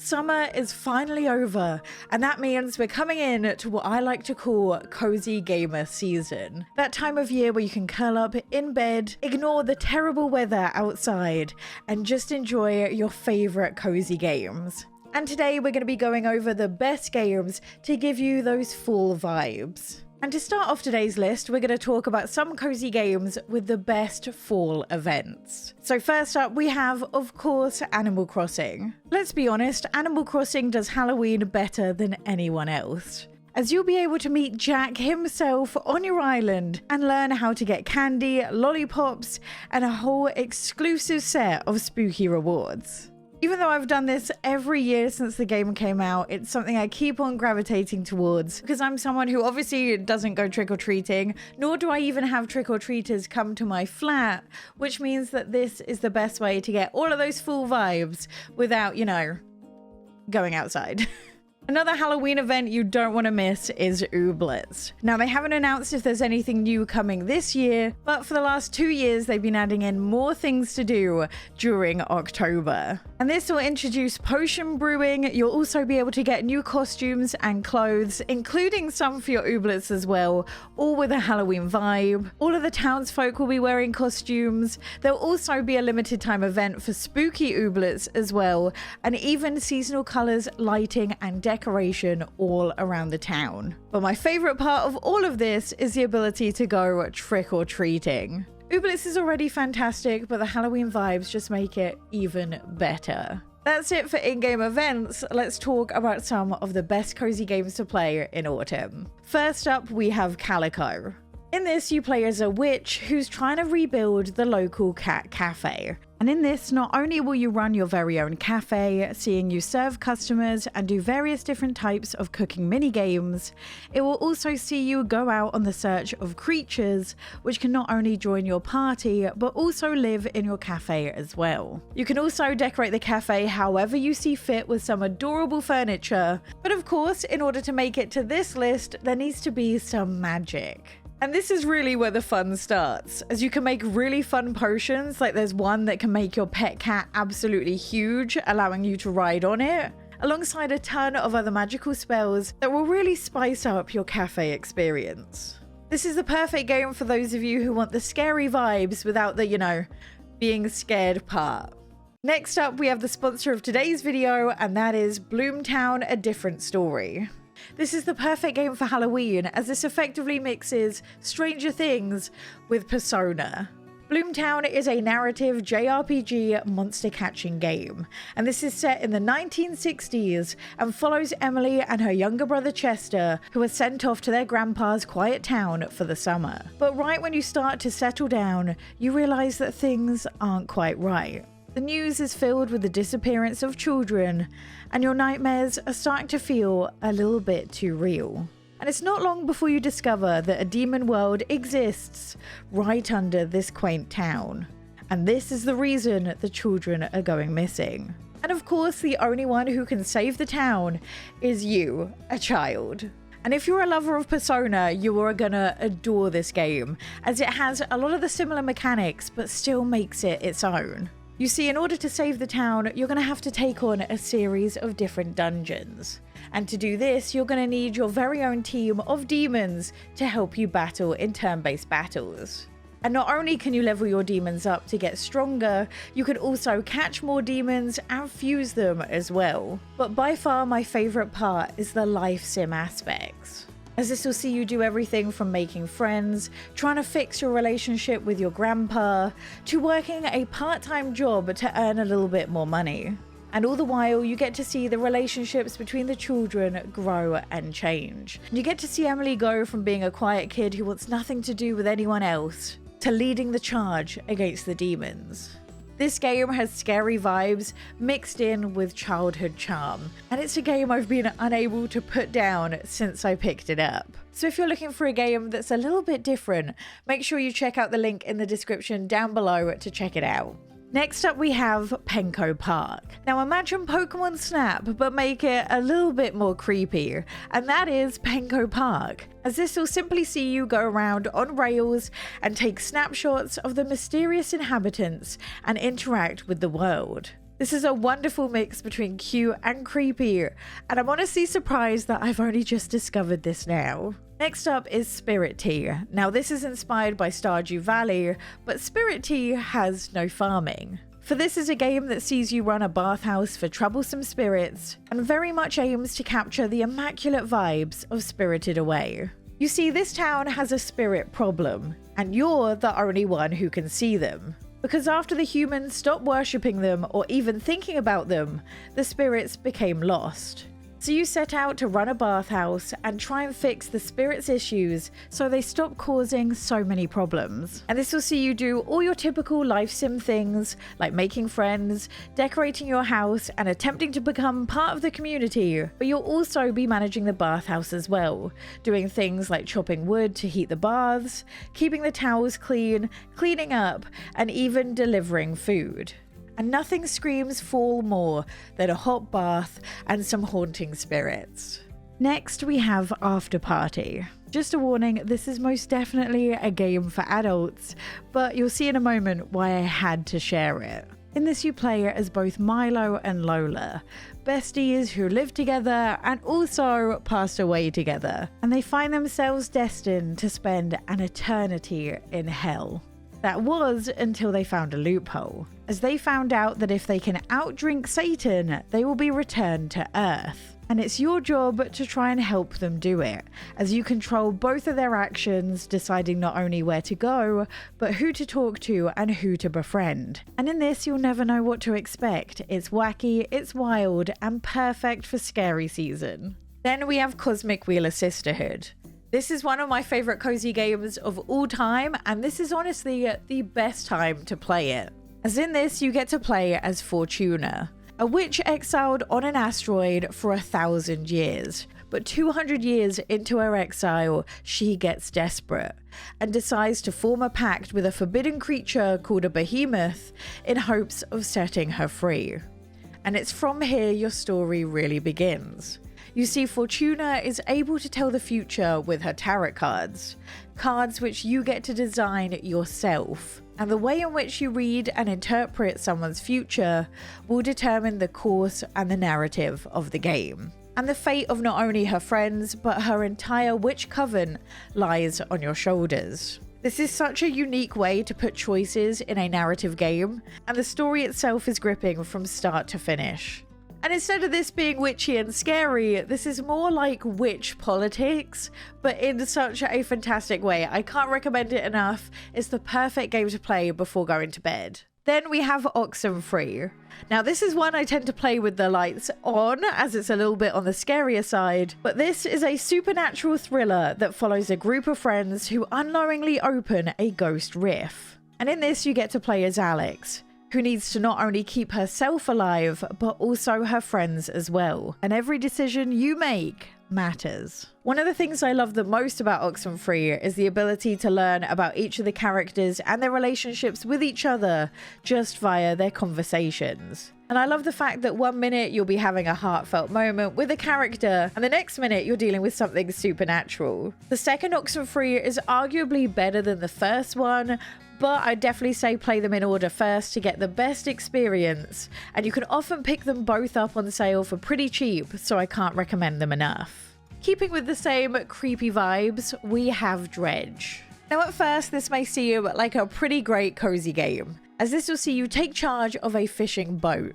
Summer is finally over, and that means we're coming in to what I like to call cozy gamer season. That time of year where you can curl up in bed, ignore the terrible weather outside, and just enjoy your favorite cozy games. And today we're going to be going over the best games to give you those fall vibes. And to start off today's list, we're going to talk about some cozy games with the best fall events. So first up, we have, of course, Animal Crossing. Let's be honest, Animal Crossing does Halloween better than anyone else, as you'll be able to meet Jack himself on your island and learn how to get candy, lollipops, and a whole exclusive set of spooky rewards. Even though I've done this every year since the game came out, it's something I keep on gravitating towards because I'm someone who obviously doesn't go trick-or-treating, nor do I even have trick-or-treaters come to my flat, which means that this is the best way to get all of those full vibes without, you know, going outside. Another Halloween event you don't want to miss is Ooblets. Now, they haven't announced if there's anything new coming this year, but for the last 2 years, they've been adding in more things to do during October. And this will introduce potion brewing. You'll also be able to get new costumes and clothes, including some for your Ooblets as well, all with a Halloween vibe. All of the townsfolk will be wearing costumes. There'll also be a limited time event for spooky Ooblets as well, and even seasonal colors, lighting, and decoration all around the town. But my favorite part of all of this is the ability to go trick-or-treating. Ooblets is already fantastic, but the Halloween vibes just make it even better. That's it for in-game events. Let's talk about some of the best cozy games to play in autumn. First up, we have Calico. In this, you play as a witch who's trying to rebuild the local cat cafe. And in this, not only will you run your very own cafe, seeing you serve customers and do various different types of cooking mini games, it will also see you go out on the search of creatures which can not only join your party, but also live in your cafe as well. You can also decorate the cafe however you see fit with some adorable furniture. But of course, in order to make it to this list, there needs to be some magic. And this is really where the fun starts, as you can make really fun potions, like there's one that can make your pet cat absolutely huge, allowing you to ride on it, alongside a ton of other magical spells that will really spice up your cafe experience. This is the perfect game for those of you who want the scary vibes without the, you know, being scared part. Next up, we have the sponsor of today's video, and that is Bloomtown: A Different Story. This is the perfect game for Halloween, as this effectively mixes Stranger Things with Persona. Bloomtown is a narrative JRPG monster catching game, and this is set in the 1960s and follows Emily and her younger brother Chester, who are sent off to their grandpa's quiet town for the summer. But right when you start to settle down, you realize that things aren't quite right. The news is filled with the disappearance of children, and your nightmares are starting to feel a little bit too real. And it's not long before you discover that a demon world exists right under this quaint town. And this is the reason the children are going missing. And of course, the only one who can save the town is you, a child. And if you're a lover of Persona, you are gonna adore this game, as it has a lot of the similar mechanics, but still makes it its own. You see, in order to save the town, you're going to have to take on a series of different dungeons. And to do this, you're going to need your very own team of demons to help you battle in turn-based battles. And not only can you level your demons up to get stronger, you can also catch more demons and fuse them as well. But by far my favourite part is the life sim aspects, as this will see you do everything from making friends, trying to fix your relationship with your grandpa, to working a part-time job to earn a little bit more money. And all the while, you get to see the relationships between the children grow and change. You get to see Emily go from being a quiet kid who wants nothing to do with anyone else, to leading the charge against the demons. This game has scary vibes mixed in with childhood charm, and it's a game I've been unable to put down since I picked it up. So if you're looking for a game that's a little bit different, make sure you check out the link in the description down below to check it out. Next up, we have Penko Park. Now imagine Pokemon Snap, but make it a little bit more creepy, and that is Penko Park, as this will simply see you go around on rails and take snapshots of the mysterious inhabitants and interact with the world. This is a wonderful mix between cute and creepy, and I'm honestly surprised that I've only just discovered this now. Next up is Spirit Tea. Now this is inspired by Stardew Valley, but Spirit Tea has no farming. For this is a game that sees you run a bathhouse for troublesome spirits, and very much aims to capture the immaculate vibes of Spirited Away. You see, this town has a spirit problem, and you're the only one who can see them. Because after the humans stopped worshipping them or even thinking about them, the spirits became lost. So you set out to run a bathhouse and try and fix the spirits' issues so they stop causing so many problems. And this will see you do all your typical life sim things like making friends, decorating your house, and attempting to become part of the community. But you'll also be managing the bathhouse as well, doing things like chopping wood to heat the baths, keeping the towels clean, cleaning up, and even delivering food. And nothing screams fall more than a hot bath and some haunting spirits. Next, we have Afterparty. Just a warning, this is most definitely a game for adults, but you'll see in a moment why I had to share it. In this, you play as both Milo and Lola, besties who live together and also passed away together, and they find themselves destined to spend an eternity in hell. That was until they found a loophole, as they found out that if they can outdrink Satan, they will be returned to Earth. And it's your job to try and help them do it, as you control both of their actions, deciding not only where to go, but who to talk to and who to befriend. And in this, you'll never know what to expect. It's wacky, it's wild, and perfect for scary season. Then we have Cosmic Wheel of Sisterhood. This is one of my favorite cozy games of all time, and this is honestly the best time to play it. As in this, you get to play as Fortuna, a witch exiled on an asteroid for 1,000 years. But 200 years into her exile, she gets desperate and decides to form a pact with a forbidden creature called a behemoth in hopes of setting her free. And it's from here your story really begins. You see, Fortuna is able to tell the future with her tarot cards, cards which you get to design yourself. And the way in which you read and interpret someone's future will determine the course and the narrative of the game. And the fate of not only her friends, but her entire witch coven lies on your shoulders. This is such a unique way to put choices in a narrative game, and the story itself is gripping from start to finish. And instead of this being witchy and scary, this is more like witch politics, but in such a fantastic way. I can't recommend it enough. It's the perfect game to play before going to bed. Then we have Oxen Free. Now this is one I tend to play with the lights on, as it's a little bit on the scarier side, but this is a supernatural thriller that follows a group of friends who unknowingly open a ghost rift. And in this you get to play as Alex, who needs to not only keep herself alive, but also her friends as well. And every decision you make matters. One of the things I love the most about Oxen Free is the ability to learn about each of the characters and their relationships with each other just via their conversations. And I love the fact that one minute you'll be having a heartfelt moment with a character, and the next minute you're dealing with something supernatural. The second Oxen Free is arguably better than the first one, but I'd definitely say play them in order first to get the best experience, and you can often pick them both up on sale for pretty cheap, so I can't recommend them enough. Keeping with the same creepy vibes, we have Dredge. Now at first this may seem like a pretty great cozy game, as this will see you take charge of a fishing boat.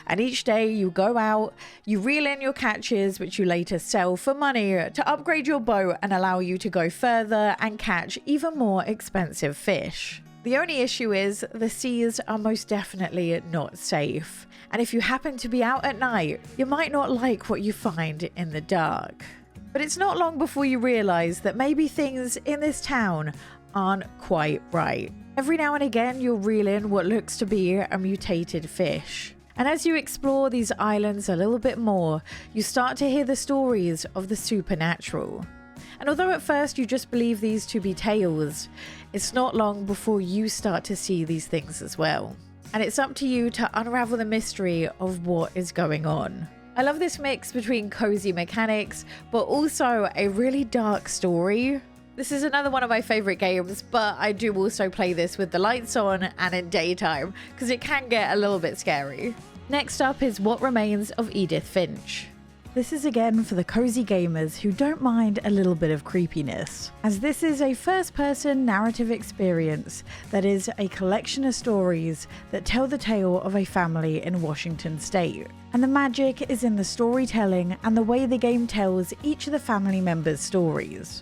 And each day you go out, you reel in your catches, which you later sell for money to upgrade your boat and allow you to go further and catch even more expensive fish. The only issue is the seas are most definitely not safe, and if you happen to be out at night, you might not like what you find in the dark. But it's not long before you realize that maybe things in this town aren't quite right. Every now and again you'll reel in what looks to be a mutated fish. And as you explore these islands a little bit more, you start to hear the stories of the supernatural. And although at first you just believe these to be tales, it's not long before you start to see these things as well. And it's up to you to unravel the mystery of what is going on. I love this mix between cozy mechanics, but also a really dark story. This is another one of my favorite games, but I do also play this with the lights on and in daytime, because it can get a little bit scary. Next up is What Remains of Edith Finch. This is again for the cozy gamers who don't mind a little bit of creepiness, as this is a first-person narrative experience that is a collection of stories that tell the tale of a family in Washington state. And the magic is in the storytelling and the way the game tells each of the family members' stories.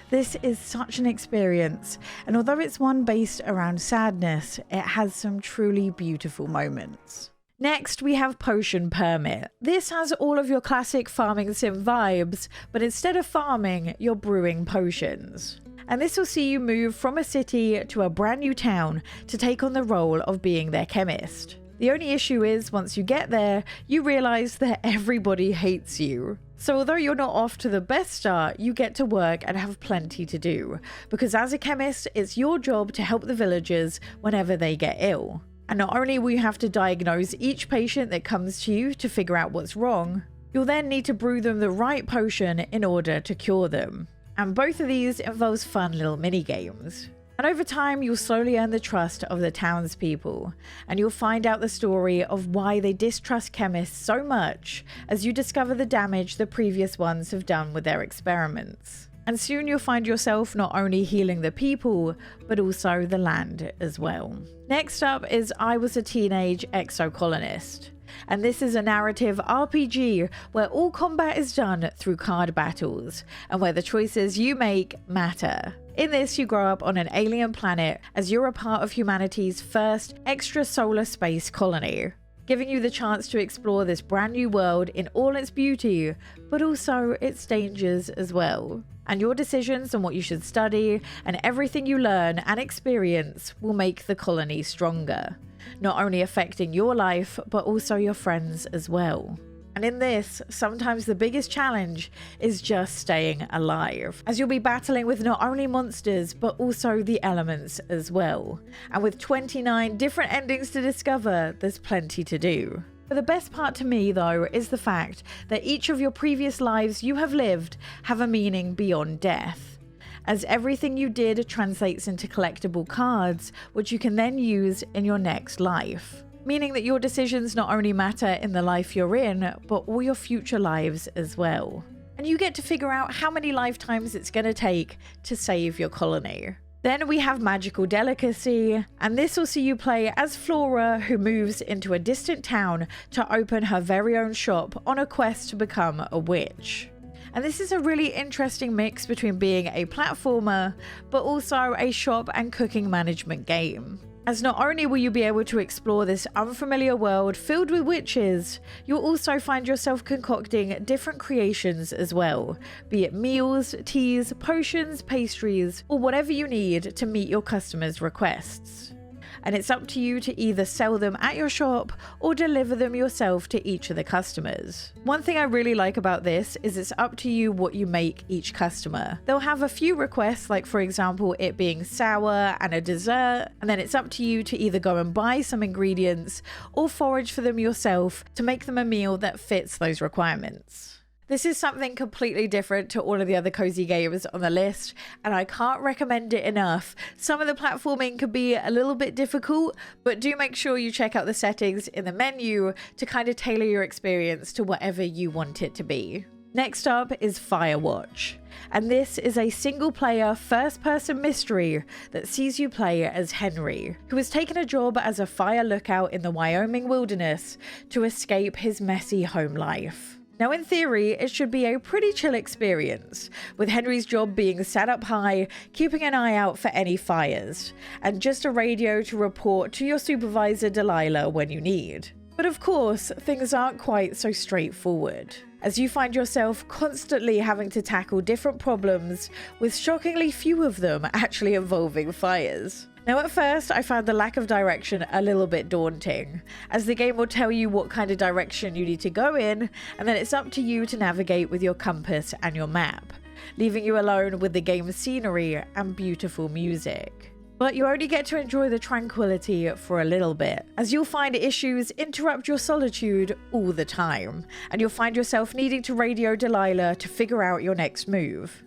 This is such an experience, and although it's one based around sadness, it has some truly beautiful moments. Next, we have Potion Permit. This has all of your classic farming sim vibes, but instead of farming, you're brewing potions. And this will see you move from a city to a brand new town to take on the role of being their chemist. The only issue is, once you get there, you realize that everybody hates you. So although you're not off to the best start, you get to work and have plenty to do, because as a chemist, it's your job to help the villagers whenever they get ill. And not only will you have to diagnose each patient that comes to you to figure out what's wrong, you'll then need to brew them the right potion in order to cure them. And both of these involves fun little mini games. And over time, you'll slowly earn the trust of the townspeople, and you'll find out the story of why they distrust chemists so much as you discover the damage the previous ones have done with their experiments. And soon you'll find yourself not only healing the people, but also the land as well. Next up is I Was a Teenage Exocolonist. And this is a narrative RPG where all combat is done through card battles, and where the choices you make matter. In this, you grow up on an alien planet as you're a part of humanity's first extrasolar space colony, giving you the chance to explore this brand new world in all its beauty, but also its dangers as well. And your decisions on what you should study and everything you learn and experience will make the colony stronger, not only affecting your life, but also your friends as well. And in this, sometimes the biggest challenge is just staying alive, as you'll be battling with not only monsters, but also the elements as well. And with 29 different endings to discover, there's plenty to do. But the best part to me, though, is the fact that each of your previous lives you have lived have a meaning beyond death, as everything you did translates into collectible cards, which you can then use in your next life. Meaning that your decisions not only matter in the life you're in, but all your future lives as well. And you get to figure out how many lifetimes it's going to take to save your colony. Then we have Magical Delicacy, and this will see you play as Flora, who moves into a distant town to open her very own shop on a quest to become a witch. And this is a really interesting mix between being a platformer, but also a shop and cooking management game. As not only will you be able to explore this unfamiliar world filled with witches, you'll also find yourself concocting different creations as well, be it meals, teas, potions, pastries, or whatever you need to meet your customers' requests. And it's up to you to either sell them at your shop or deliver them yourself to each of the customers. One thing I really like about this is it's up to you what you make each customer. They'll have a few requests, like for example it being sour and a dessert, and then it's up to you to either go and buy some ingredients or forage for them yourself to make them a meal that fits those requirements. This is something completely different to all of the other cozy games on the list, and I can't recommend it enough. Some of the platforming could be a little bit difficult, but do make sure you check out the settings in the menu to kind of tailor your experience to whatever you want it to be. Next up is Firewatch, and this is a single-player, first-person mystery that sees you play as Henry, who has taken a job as a fire lookout in the Wyoming wilderness to escape his messy home life. Now, in theory, it should be a pretty chill experience, with Henry's job being sat up high, keeping an eye out for any fires, and just a radio to report to your supervisor Delilah when you need. But of course, things aren't quite so straightforward, as you find yourself constantly having to tackle different problems, with shockingly few of them actually involving fires. Now, at first, I found the lack of direction a little bit daunting, as the game will tell you what kind of direction you need to go in, and then it's up to you to navigate with your compass and your map, leaving you alone with the game's scenery and beautiful music. But you only get to enjoy the tranquility for a little bit, as you'll find issues interrupt your solitude all the time, and you'll find yourself needing to radio Delilah to figure out your next move.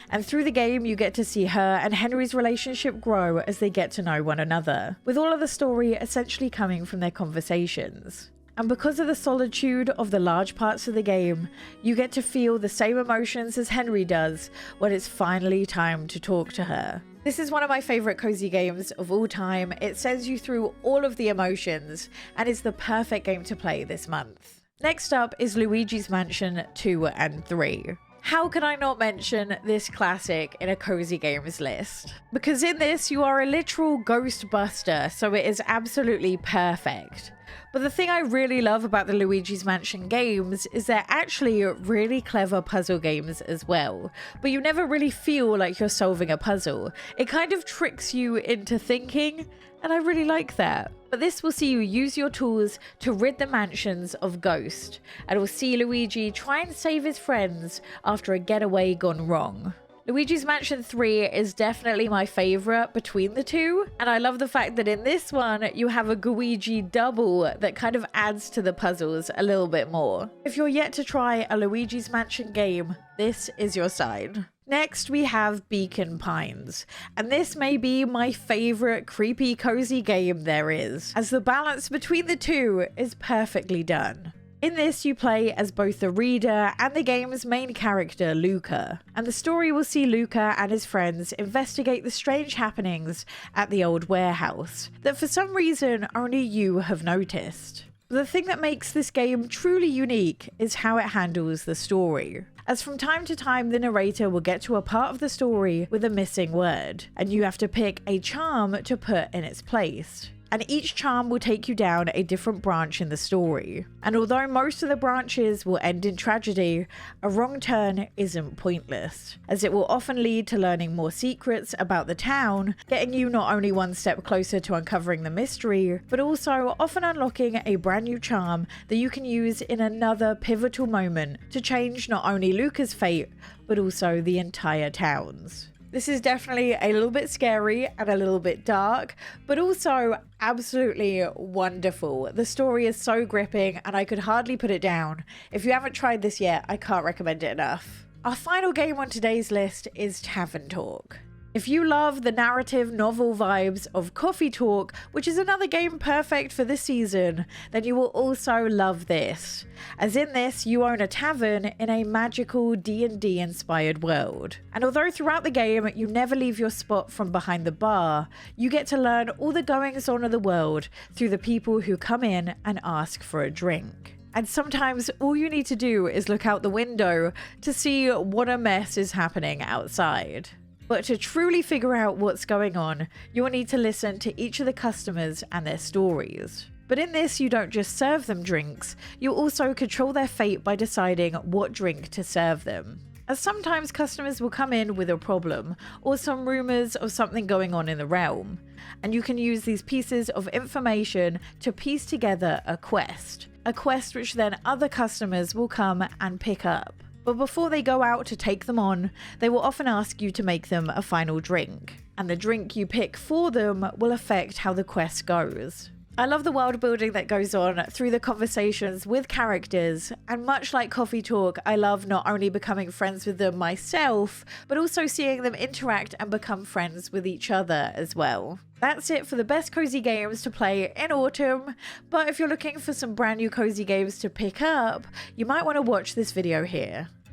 And through the game, you get to see her and Henry's relationship grow as they get to know one another, with all of the story essentially coming from their conversations. And because of the solitude of the large parts of the game, you get to feel the same emotions as Henry does when it's finally time to talk to her. This is one of my favorite cozy games of all time. It sends you through all of the emotions and is the perfect game to play this month. Next up is Luigi's Mansion 2 and 3. How can I not mention this classic in a cozy games list? Because in this, you are a literal ghost buster, so it is absolutely perfect. But the thing I really love about the Luigi's Mansion games is they're actually really clever puzzle games as well. But you never really feel like you're solving a puzzle. It kind of tricks you into thinking, and I really like that. But this will see you use your tools to rid the mansions of ghosts, and will see Luigi try and save his friends after a getaway gone wrong. Luigi's Mansion 3 is definitely my favourite between the two, and I love the fact that in this one you have a Luigi double that kind of adds to the puzzles a little bit more. If you're yet to try a Luigi's Mansion game, this is your sign. Next we have Beacon Pines, and this may be my favourite creepy cozy game there is, as the balance between the two is perfectly done. In this, you play as both the reader and the game's main character, Luca, and the story will see Luca and his friends investigate the strange happenings at the old warehouse that for some reason only you have noticed. The thing that makes this game truly unique is how it handles the story, as from time to time the narrator will get to a part of the story with a missing word, and you have to pick a charm to put in its place. And each charm will take you down a different branch in the story. And although most of the branches will end in tragedy, a wrong turn isn't pointless, as it will often lead to learning more secrets about the town, getting you not only one step closer to uncovering the mystery, but also often unlocking a brand new charm that you can use in another pivotal moment to change not only Luca's fate, but also the entire town's. This is definitely a little bit scary and a little bit dark, but also absolutely wonderful. The story is so gripping and I could hardly put it down. If you haven't tried this yet, I can't recommend it enough. Our final game on today's list is Tavern Talk. If you love the narrative novel vibes of Coffee Talk, which is another game perfect for this season, then you will also love this. As in this, you own a tavern in a magical D&D inspired world. And although throughout the game you never leave your spot from behind the bar, you get to learn all the goings on of the world through the people who come in and ask for a drink. And sometimes all you need to do is look out the window to see what a mess is happening outside. But to truly figure out what's going on, you'll need to listen to each of the customers and their stories. But in this, you don't just serve them drinks, you also control their fate by deciding what drink to serve them. As sometimes customers will come in with a problem, or some rumours of something going on in the realm, and you can use these pieces of information to piece together a quest which then other customers will come and pick up. But before they go out to take them on, they will often ask you to make them a final drink, and the drink you pick for them will affect how the quest goes. I love the world building that goes on through the conversations with characters, and much like Coffee Talk, I love not only becoming friends with them myself, but also seeing them interact and become friends with each other as well. That's it for the best cozy games to play in autumn, but if you're looking for some brand new cozy games to pick up, you might want to watch this video here.